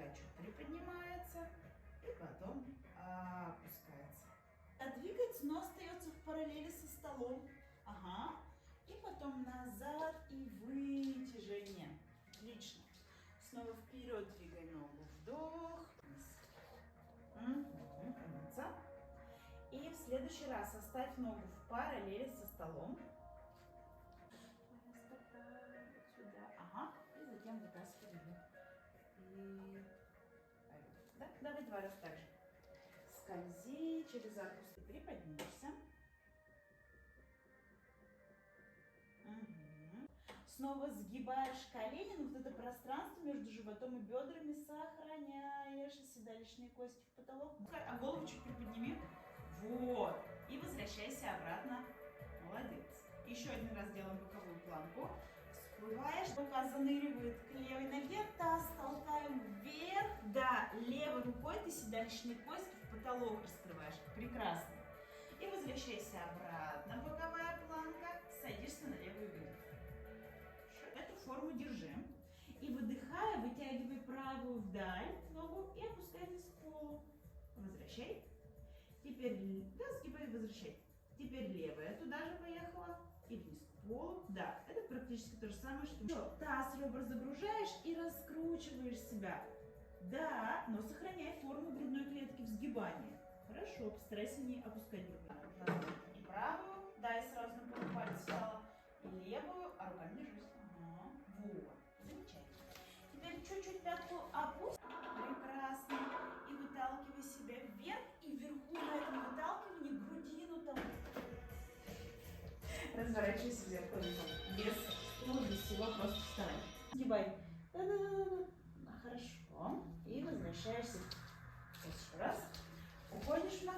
нога чуть приподнимается и потом опускается. А двигать нос остается в параллели со столом. Ага. И потом назад и вытяжение. Отлично. Снова вперед двигай ногу. Вдох. Вниз. Подняться. И в следующий раз оставь ногу в параллели со столом. Вот сюда. Ага. И затем вытаскивай ее. И... Да? Давай 2 раза так же. Скользи через арку. Ты приподнимешься. Угу. Снова сгибаешь колени, но вот это пространство между животом и бедрами сохраняешь. И седалищные кости в потолок. А голову чуть приподними. Вот. И возвращайся обратно. Молодец. Еще один раз делаем боковую планку. Всплываешь, рука заныривает к левой ноге, таз толкаем вверх. Да, левой рукой ты седалищные кости в потолок раскрываешь. Прекрасно. И возвращайся обратно. Боковая планка. Садишься на левую бедро. Эту форму держи. И выдыхая, вытягивай правую вдаль ногу и опускай вниз к полу. Возвращай. Теперь, да, сгибай и возвращай. Теперь левая туда же поехала. И вниз к полу. Да, это практически то же самое, что... Все, таз, ребра загружаешь и раскручиваешь себя. Да, но сохраняй форму грудной клетки в сгибании. Хорошо, постарайся не опускать грудную. И правую, да, и сразу на полупалец встала. И левую, а руками держись. Ага. Вот, замечательно. Теперь чуть-чуть пятку опусти. Прекрасно. И выталкивай себя вверх. И вверху на этом выталкивании грудину там. Разворачивайся в зеркало. Без стула, без всего, просто вставай. Сгибай. Хорошо. И возвращаешься. Еще раз. Уходишь на...